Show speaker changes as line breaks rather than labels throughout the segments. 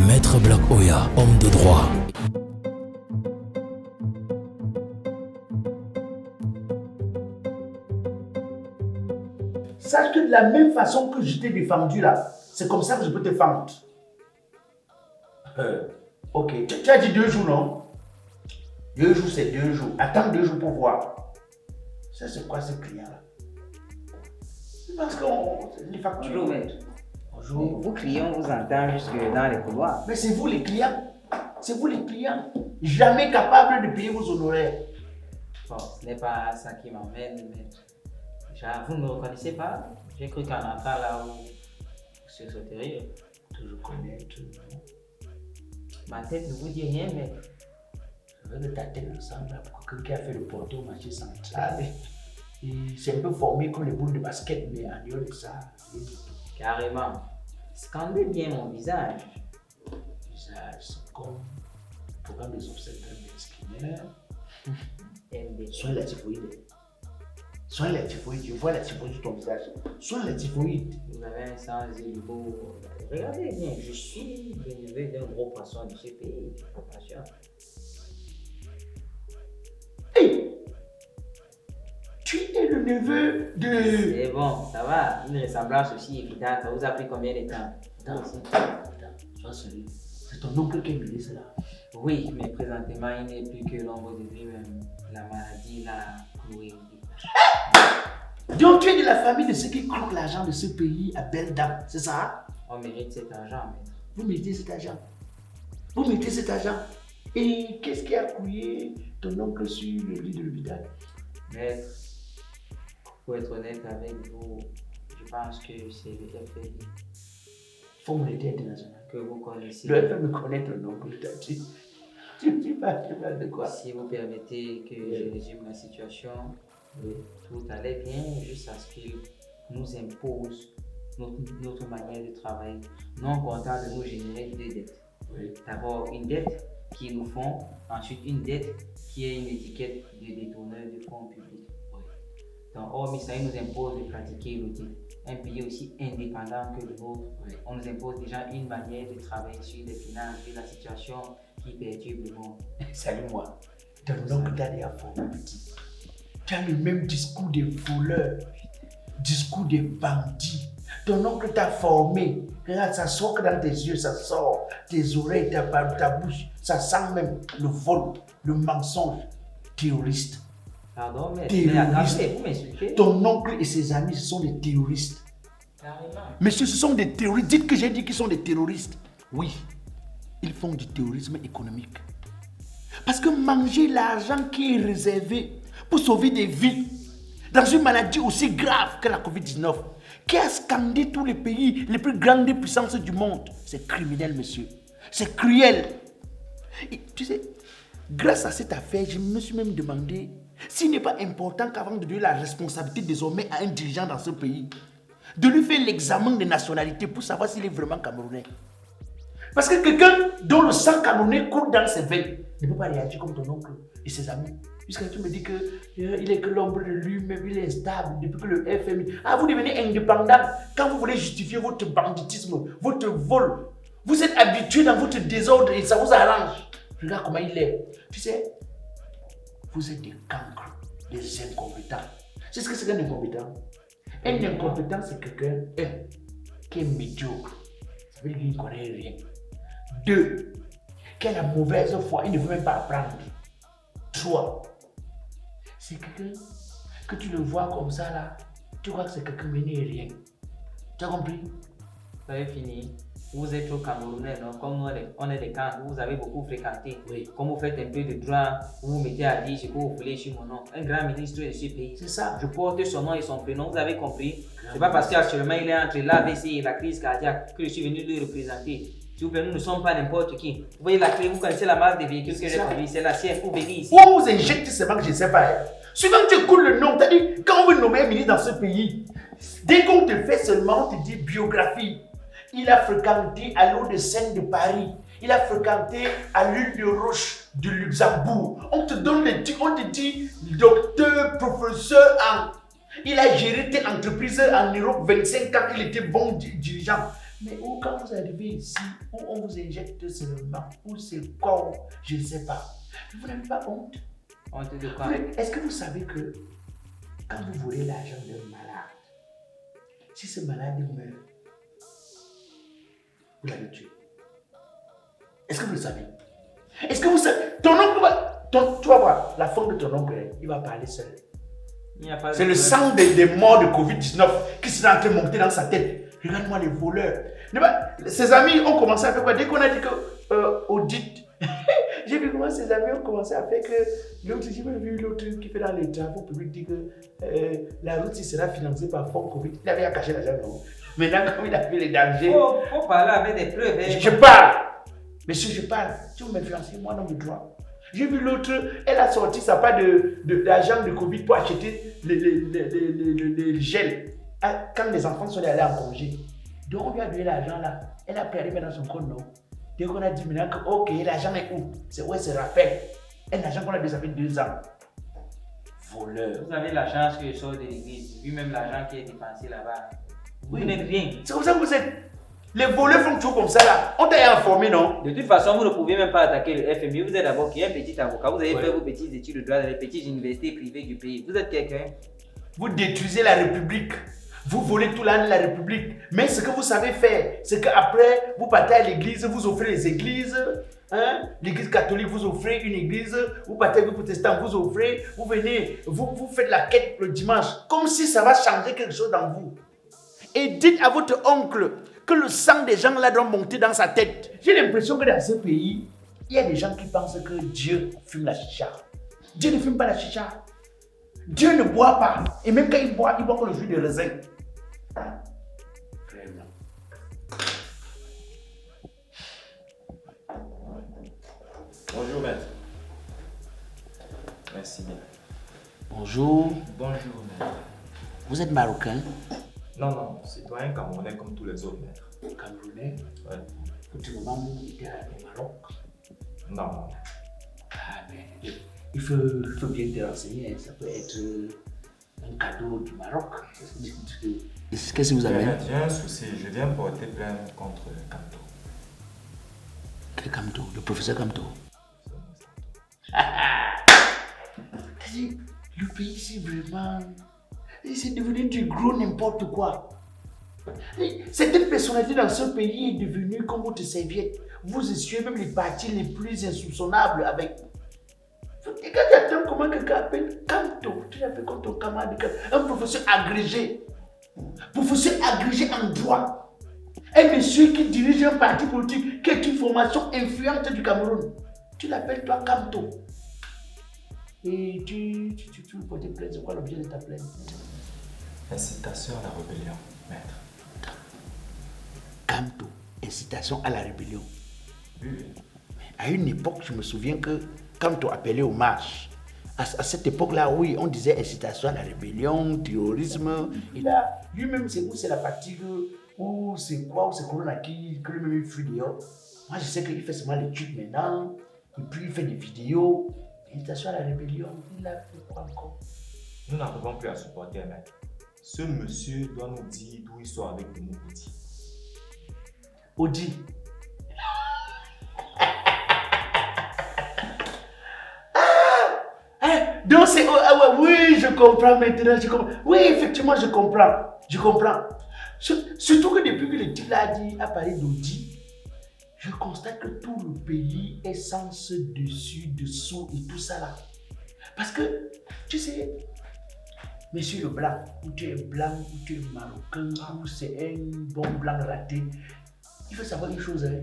Maître Black Oya, homme de droit.
Sache que de la même façon que je t'ai défendu là, c'est comme ça que je peux te défendre. Ok, tu as dit 2 jours, non? 2 jours, c'est 2 jours. Attends 2 jours pour voir. Ça, c'est quoi ce client-là? Parce que les factures.
Bonjour, maître.
Bonjour.
Vos clients vous entendent jusque dans les couloirs.
Mais c'est vous les clients. C'est vous les clients. Jamais capable de payer vos honoraires.
Bon, ce n'est pas ça qui m'emmène, maître. Déjà, vous ne me reconnaissez pas? J'ai cru qu'en entrant là où vous sauteriez.
Je connais tout le monde.
Ma tête ne vous dit rien, maître.
Je veux que ta tête ressemble à quelqu'un qui a fait le porto au marché central. Et c'est un peu formé comme les boules de basket, mais en dehors de ça.
Carrément. Scandez bien mon visage.
Visage, c'est comme le programme des observateurs de Skinner.
MD.
Sois la typhoïde. Sois la typhoïde. Je vois la typhoïde sur ton visage. Sois la typhoïde.
Vous avez un sens de beau. Regardez bien, je suis le neveu d'un gros poisson de ce pays. Attention.
Hey! Tu es le neveu de...
C'est bon, ça va. Une ressemblance aussi évidente. Ça vous a pris combien de temps?
Attends, sois sérieux. C'est ton oncle qui a mis cela.
Oui, mais présentement, il n'est plus que l'ombre de lui-même. La maladie l'a cloué.
Donc tu es de la famille de ceux qui croquent l'argent de ce pays à belle dame, c'est ça?
On mérite cet argent, maître.
Vous méritez cet argent. Vous méritez cet argent. Et qu'est-ce qui a couillé ton oncle sur le lit de l'hôpital?
Maître, pour être honnête avec vous, je pense que c'est le FMI
Fonds monétaire international.
que vous connaissez.
Le FMI connaît ton oncle, tu parles de quoi?
Si vous permettez que je résume la situation, tout allait bien jusqu'à ce qu'il nous impose notre manière de travailler, non content de nous générer 2 dettes.
Oui.
D'abord une dette qu'ils nous font, ensuite une dette qui est une étiquette de détourneur de fonds publics.
Oui.
Donc, hormis ça, ils nous imposent de pratiquer l'audit. Un pays aussi indépendant que le nôtre,
Oui.
on nous impose déjà une manière de travailler sur les finances et la situation qui perturbe le monde.
Salut-moi. Ton oncle t'a déjà formé petit. Tu as le même discours des voleurs, discours des bandits. Ton oncle t'a formé. Regarde, ça sort que dans tes yeux, ça sort. Tes oreilles, ta bouche. Ça sent même le vol, le mensonge. Terroriste.
Pardon, mais
Terroriste.
attendez, vous m'insultez?
Ton oncle et ses amis, ce sont des terroristes.
Carrément.
Monsieur, ce sont des terroristes. Dites que j'ai dit qu'ils sont des terroristes. Oui, ils font du terrorisme économique. Parce que manger l'argent qui est réservé pour sauver des vies dans une maladie aussi grave que la Covid-19, qui a scandé tous les pays, les plus grandes puissances du monde, c'est criminel, monsieur. C'est cruel. Et, tu sais, grâce à cette affaire, je me suis même demandé s'il n'est pas important qu'avant de donner la responsabilité désormais à un dirigeant dans ce pays, de lui faire l'examen de nationalité pour savoir s'il est vraiment camerounais. Parce que quelqu'un dont le sang camerounais coule dans ses veines ne peut pas réagir comme ton oncle et ses amis. Puisque tu me dis qu'il est que l'ombre de lui-même, il est instable depuis que le FMI... Ah, vous devenez indépendant quand vous voulez justifier votre banditisme, votre vol. Vous êtes habitué dans votre désordre et ça vous arrange. Regarde comment il est. Tu sais, vous êtes des cancres, des incompétents. C'est ce que c'est qu'un incompétent. Un incompétent, c'est quelqu'un, qui est médiocre. Ça veut dire qu'il ne connaît rien. 2, qui a la mauvaise foi, il ne veut même pas apprendre. 3, c'est quelqu'un que tu le vois comme ça là, tu crois que c'est quelqu'un mais il n'est rien. Tu as compris?
Vous avez fini. Vous êtes au Camerounais, non? Comme nous, on est des camps, vous avez beaucoup fréquenté.
Oui.
Comme vous faites un peu de droit, vous vous mettez à dire ce que vous voulez sur mon nom. Un grand ministre de ce pays.
C'est ça.
Je porte son nom et son prénom, vous avez compris? C'est pas parce qu'actuellement il est entre l'AVC et la crise cardiaque que je suis venu le représenter. S'il vous plaît, nous ne sommes pas n'importe qui. Vous voyez la clé, vous connaissez la marque des véhicules que j'ai conduit, c'est la sienne pour venir ici.
Où on vous injecte ces banques, je ne sais pas. Souvent tu écoutes le nom, t'as dit, quand on veut nommer un ministre dans ce pays, dès qu'on te fait seulement, on te dit biographie. Il a fréquenté à l'eau de Seine de Paris. Il a fréquenté à l'île de Roche de Luxembourg. On te donne les titres, on te dit docteur, professeur en... Il a géré tes entreprises en Europe 25 ans, il était bon dirigeant. Mais où, quand vous arrivez ici, où on vous injecte seulement, où c'est quoi, je ne sais pas. Vous n'avez pas honte?
Honte de quoi?
Est-ce que vous savez que quand vous volez l'argent d'un malade, si ce malade meurt, vous l'avez tué? Est-ce que vous le savez? Est-ce que vous savez? Ton oncle va... tu vas voir, la femme de ton oncle, il va parler seul. C'est le sang des morts de Covid-19 qui s'est en train de monter dans sa tête. Regarde-moi les voleurs. Ses amis ont commencé à faire quoi? Dès qu'on a dit que audit, j'ai vu comment ses amis ont commencé à faire que l'autre, j'ai même vu l'autre qui fait dans les travaux publics dire que la route sera financée par fonds Covid. Il avait à cacher l'argent, non? Maintenant, comme il a vu les dangers.
Faut parler avec des preuves.
Je parle. Monsieur, je parle. Tu veux m'influencer, moi, non, de droit. J'ai vu l'autre, elle a sorti sa part d'argent de Covid pour acheter les gels quand les enfants sont allés en congé. Donc on lui a donné l'argent là. Elle a pris à mettre dans son compte, non? Dès qu'on a dit maintenant que ok, l'argent est où? C'est où elle se rappelle? Un argent qu'on a déjà fait 2 ans. Voleur.
Vous avez la chance que je sors de l'église, vu même l'argent qui est dépensé là-bas. Vous n'êtes rien.
C'est comme ça que vous êtes. Les voleurs font toujours comme ça là. On t'a informé, non?
De toute façon, vous ne pouvez même pas attaquer le FMI. Vous êtes d'abord qui est un petit avocat. Vous avez fait vos petites études de droit dans les petites universités privées du pays. Vous êtes quelqu'un. Vous
détruisez la République. Vous volez tout l'argent de la République. Mais ce que vous savez faire, c'est qu'après, vous partez à l'église, vous offrez les églises. Hein? L'église catholique, vous offrez une église. Vous partez avec les protestants, vous offrez. Vous venez, vous faites la quête le dimanche. Comme si ça va changer quelque chose dans vous. Et dites à votre oncle que le sang des gens là doit monter dans sa tête. J'ai l'impression que dans ce pays, il y a des gens qui pensent que Dieu fume la chicha. Dieu ne fume pas la chicha. Dieu ne boit pas. Et même quand il boit que le jus de raisin. Vraiment.
Bonjour maître. Merci bien.
Bonjour.
Bonjour maître.
Vous êtes marocain?
Non, citoyen camerounais comme tous les autres maîtres.
Camerounais?
Ouais.
Votre maman était au Maroc?
Non.
Ah mais il faut bien te renseigner, ça peut être un cadeau du Maroc. Qu'est-ce que vous avez?
J'ai un souci, je viens porter plainte contre Kamto.
Quel Kamto? Le professeur Kamto? Le pays, c'est vraiment... C'est devenu du gros n'importe quoi. Cette personnalité dans ce pays est devenue comme votre serviette. Vous essuyez même les parties les plus insoupçonnables avec. Quand j'attends comment quelqu'un appelle Kamto, tu l'appelles comme ton camarade, un professeur agrégé. Professeur agrégé en droit. Un monsieur qui dirige un parti politique qui est une formation influente du Cameroun. Tu l'appelles toi Kamto. Et tu veux porter plainte, c'est quoi l'objet de ta plainte?
Incitation à la rébellion, maître.
Kamto, incitation à la rébellion.
Oui.
À une époque, je me souviens que Kamto appelait au marche. À cette époque-là, oui, on disait incitation à la rébellion, terrorisme. Et là, lui-même, c'est où c'est la fatigue, ou c'est quoi, ou c'est Corona qui lui-même il fuit dehors. Moi, je sais qu'il fait seulement l'étude maintenant, et puis il fait des vidéos. Incitation à la rébellion, il a fait quoi encore?
Nous n'en pouvons plus à supporter, maître. Ce monsieur doit nous dire d'où il sort avec le mot Odi.
Odi. Donc c'est... oui, je comprends maintenant, je comprends. Oui, effectivement, je comprends. Je comprends. Surtout que depuis que le type là a parlé d'Odi, je constate que tout le pays est sans dessus, dessous et tout ça là. Parce que, tu sais, monsieur le blanc, ou tu es blanc, ou tu es marocain, ou c'est un bon blanc raté, il faut savoir une chose, hein.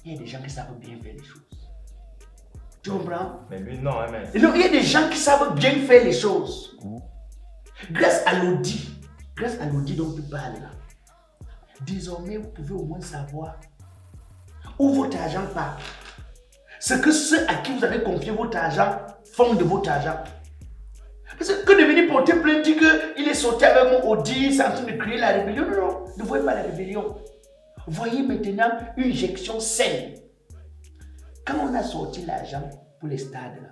Il y a des gens qui savent bien faire les choses. Tu comprends?
Mais lui, non, hein, maître.
Non, il y a des gens qui savent bien faire les choses. Grâce à l'audit dont tu parles là, désormais vous pouvez au moins savoir où votre argent part. Ce que ceux à qui vous avez confié votre argent font de votre argent. Parce que de venir porter plainte, dire qu'il est sorti avec mon audit, c'est en train de créer la rébellion. Non, ne voyez pas la rébellion. Voyez maintenant une gestion saine. Quand on a sorti l'argent pour les stades, là,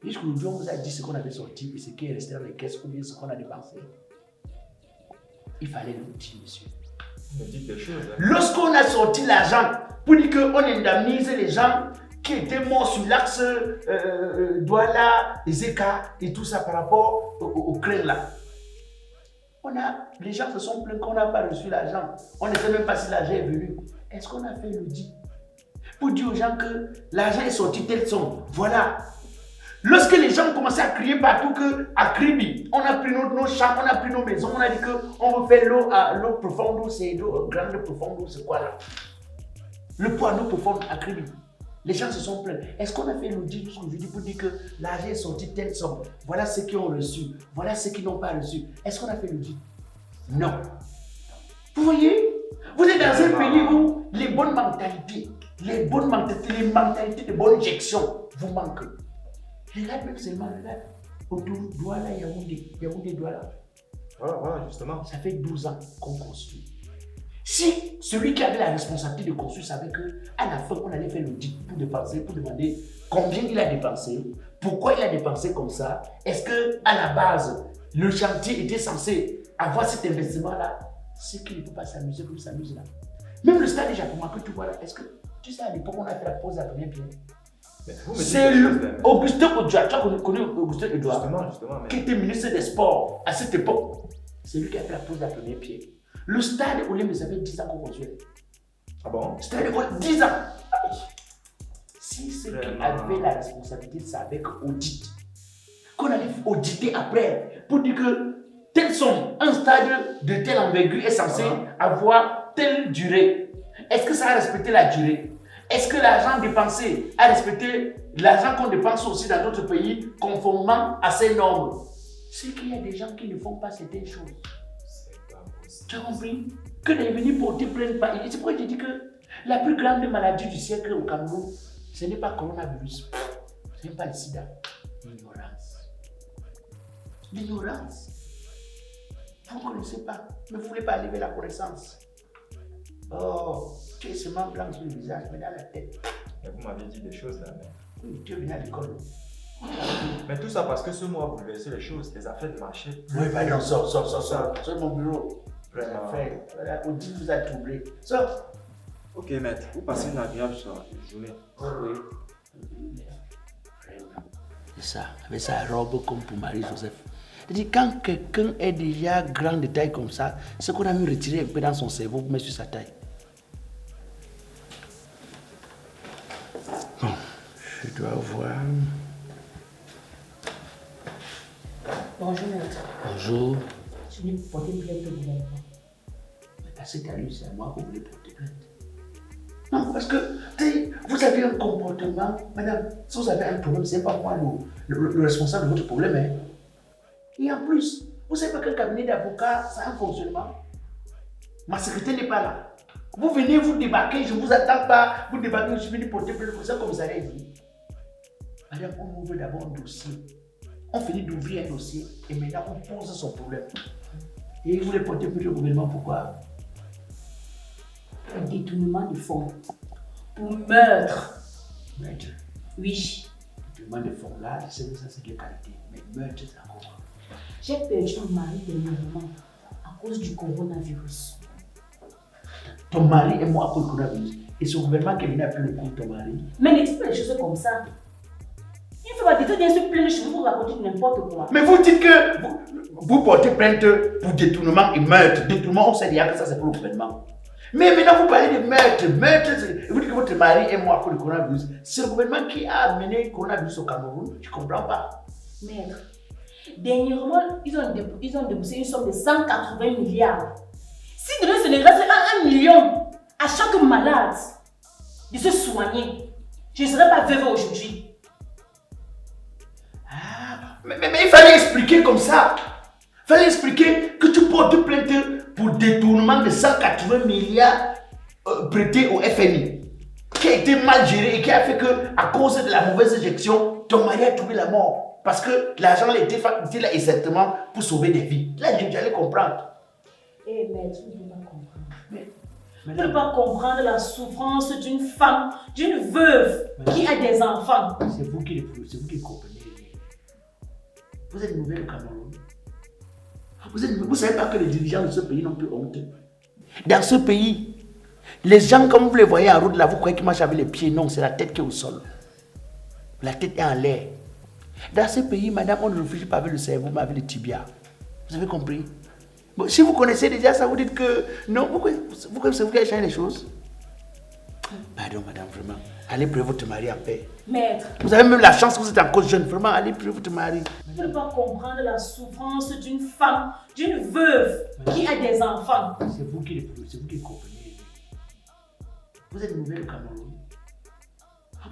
jusqu'aujourd'hui, on vous a dit ce qu'on avait sorti et ce qui est resté dans les caisses ou bien ce qu'on a dépensé. Il fallait l'outil, monsieur.
Me dites des choses. Hein.
Lorsqu'on a sorti l'argent pour dire qu'on indemnise les gens qui étaient morts sur l'axe Douala, Ezeka et tout ça par rapport au crème là. Les gens se sont plaints qu'on n'a pas reçu l'argent. On ne sait même pas si l'argent est venu. Est-ce qu'on a fait l'audit pour dire aux gens que l'argent est sorti telle somme? Voilà. Lorsque les gens commençaient à crier partout qu'à Kribi, on a pris nos champs, on a pris nos maisons, on a dit qu'on veut faire l'eau profonde, c'est l'eau grande profonde, c'est quoi là? Le poids d'eau profonde à Kribi. Les gens se sont plaints. Est-ce qu'on a fait l'audit jusqu'aujourd'hui pour dire que l'argent est sorti telle somme? Voilà ceux qui ont reçu, voilà ceux qui n'ont pas reçu. Est-ce qu'on a fait l'audit? Non. Vous voyez? Vous êtes dans un pays où les bonnes mentalités, les mentalités de bonne gestion vous manquent. Regarde même seulement, regarde. Autour Douala, Yaoundé, Douala.
Voilà, justement.
Ça fait 12 ans qu'on construit. Si celui qui avait la responsabilité de construire savait qu'à la fin, on allait faire l'audit pour dépenser, pour demander combien il a dépensé, pourquoi il a dépensé comme ça, est-ce qu'à la base, le chantier était censé avoir cet investissement-là, c'est qu'il ne peut pas s'amuser comme il s'amuse là. Même le stade déjà, comment que tu vois là, est-ce que tu sais à l'époque, on a fait la pause à la première pierre? C'est Augustin Odua, tu as connu Augustin Odua,
justement,
qui était ministre des Sports à cette époque. C'est lui qui a fait la pose de la première pierre. Le stade Olympe, ça fait 10 ans qu'on construit.
Ah bon?
Stade Olympe, 10 ans. Si ceux qui avaient la responsabilité savaient qu'audit, qu'on allait auditer après pour dire que telle somme, un stade de telle envergure est censé avoir telle durée. Est-ce que ça a respecté la durée? Est-ce que l'argent dépensé a respecté l'argent qu'on dépense aussi dans d'autres pays conformément à ces normes? C'est qu'il y a des gens qui ne font pas certaines choses. Tu as compris? Que de venir porter plainte par... C'est pourquoi je dis que la plus grande maladie du siècle au Cameroun, ce n'est pas le coronavirus, ce n'est pas le sida, l'ignorance. L'ignorance. Vous ne connaissez pas, mais vous ne voulez pas lever la connaissance. Oh, tu es seulement blanc sur le visage, mais dans la tête.
Mais vous m'avez dit des choses là. Mais...
Oui, tu es venu à l'école.
Mais tout ça parce que ce mois a bouleversé les choses, les affaires de marché.
Oui, pardon, sors. C'est mon bureau.
Vraiment.
Voilà, Audi vous a troublé. Sors.
Ok, maître, vous passez une agréable journée.
Oui. C'est ça, avec sa robe comme pour Marie-Joseph. C'est-à-dire, quand quelqu'un est déjà grand de taille comme ça, c'est qu'on a mis retirer un peu dans son cerveau pour mettre sur sa taille. Bon, je dois voir.
Bonjour, maître.
Bonjour.
Je suis venu porter plainte au gouvernement.
Mais parce que t'as lu, c'est à moi que vous voulez porter plainte. Non, parce que vous avez un comportement, madame, si vous avez un problème, c'est pas moi le responsable de votre problème. Hein. Et en plus, vous savez pas qu'un cabinet d'avocat, ça a un fonctionnement. Ma secrétaire n'est pas là. Vous venez, vous débarquez, je ne vous attends pas, vous débarquez, je suis venu porter plainte, c'est comme ça a dit. Madame, on ouvre d'abord un dossier. On finit d'ouvrir un dossier et maintenant on pose son problème. Et vous voulez porter plainte au gouvernement, pourquoi?
Un détournement de fonds. Pour meurtre.
Meurtre.
Oui.
Détournement de fonds, là, c'est ça, c'est de qualité. Mais meurtre, c'est encore.
J'ai perdu mon mari dernièrement à cause du coronavirus.
Ton mari est mort à cause du coronavirus. Et ce gouvernement qui est venu appeler le coup de ton mari.
Mais ne dites pas des choses comme ça. Il ne faut pas dire bien se plaindre chez vous pour raconter n'importe quoi.
Mais vous dites que vous portez plainte pour détournement et meurtre. Détournement, on sait déjà que ça c'est pour le gouvernement. Mais maintenant vous parlez de meurtre. Meurtre, vous dites que votre mari est mort à cause du coronavirus. C'est le gouvernement qui a amené le coronavirus au Cameroun. Je ne comprends pas.
Maître, dernièrement, ils ont déboursé une somme de 180 milliards. Si demain ce ne reste qu'à 1 million à chaque malade de se soigner, je ne serais pas veuve aujourd'hui.
Mais il fallait expliquer comme ça. Il fallait expliquer que tu portes plainte pour détournement de 180 milliards prêtés au FMI, qui a été mal géré et qui a fait que, à cause de la mauvaise gestion, ton mari a trouvé la mort. Parce que l'argent a été facturé là exactement pour sauver des vies. Là, j'allais comprendre.
Eh maître, vous ne pouvez pas comprendre.
Mais,
vous ne pouvez pas comprendre la souffrance d'une femme, d'une veuve qui a des enfants.
c'est vous qui comprenez. Vous êtes nouvelle au Cameroun. Vous ne savez pas que les dirigeants de ce pays n'ont plus honte. Dans ce pays, les gens, comme vous les voyez en route là, vous croyez qu'ils marchent avec les pieds. Non, c'est la tête qui est au sol. La tête est en l'air. Dans ce pays, madame, on ne réfléchit pas avec le cerveau, mais avec le tibia. Vous avez compris? Bon, si vous connaissez déjà ça, vous dites que non, c'est vous qui avez changé les choses. Pardon, madame, vraiment. Allez prier votre mari en paix.
Maître,
Vous avez même la chance que vous êtes encore jeune. Vraiment, allez prier votre mari.
vous ne pouvez pas comprendre la souffrance d'une femme, d'une veuve qui a des enfants.
C'est vous qui le comprenez. Vous êtes nouvelle au Cameroun.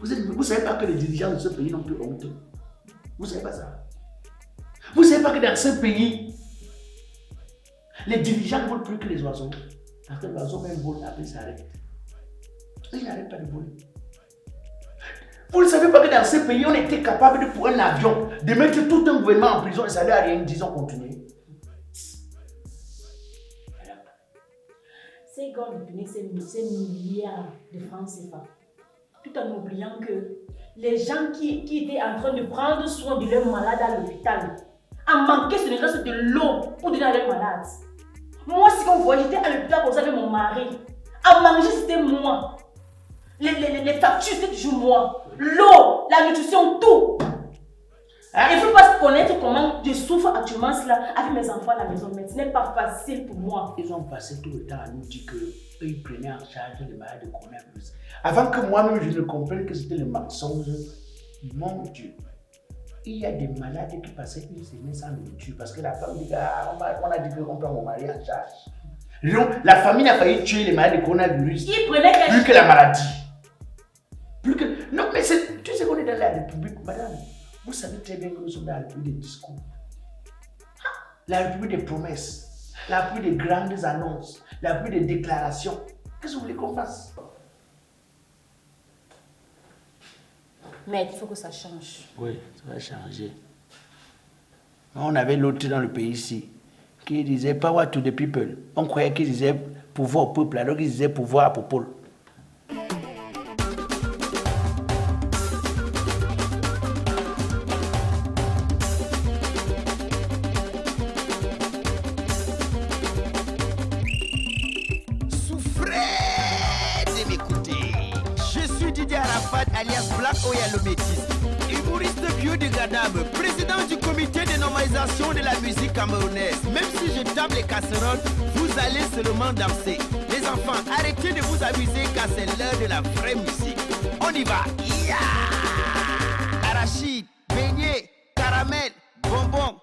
Vous ne savez pas que les dirigeants de ce pays n'ont plus honte. Vous ne savez pas ça. Vous ne savez pas que dans ce pays, les dirigeants ne volent plus que les oiseaux. Parce que l'oiseau même vole, après ça s'arrête. Il n'arrête pas de voler. Vous ne savez pas que dans ce pays, on était capable de, pour un avion, de mettre tout un gouvernement en prison et ça ne leur a rien dit, ils ont continué.
Ces gars ont donné ces milliards de francs CFA, tout en oubliant que les gens qui étaient en train de prendre soin de leurs malades à l'hôpital, en manquaient ce n'est de l'eau pour donner à leurs malades. Moi, si vous voyez, j'étais à l'hôpital pour ça avec mon mari. À manger, c'était moi. Les factures, c'était toujours moi. L'eau, la nutrition, tout. Il ne faut pas se connaître comment je souffre actuellement cela avec mes enfants à la maison. Mais ce n'est pas facile pour moi.
Ils ont passé tout le temps à nous dire qu'ils prenaient en charge les malades de coronavirus. Avant que moi-même je ne comprenne que c'était le mensonge, mon Dieu. Il y a des malades qui passaient une semaine sans nourriture parce que la femme dit on a dit qu'on prend mon mari en charge. Donc, la famille a failli tuer les malades de coronavirus.
Ils prenaient
plus que la maladie. Plus que... Non, mais tu sais qu'on est dans la République, madame. Vous savez très bien que nous sommes dans la République des discours. La République des promesses. La République des grandes annonces. La République des déclarations. Qu'est-ce que vous voulez qu'on fasse?
Mais il faut que ça change.
Oui, ça va changer. On avait l'autre dans le pays ici qui disait power to the people. On croyait qu'il disait pouvoir au peuple, alors qu'il disait pouvoir à Popol.
Souffrez de m'écouter. Je suis Didier Arafat alias Black Oya le Métis, humoriste biodégradable, président du comité de normalisation de la musique camerounaise. Même si je tape les casseroles, vous allez seulement danser. Les enfants, arrêtez de vous amuser car c'est l'heure de la vraie musique. On y va. Yeah! Arachide, beignet, caramel, bonbon,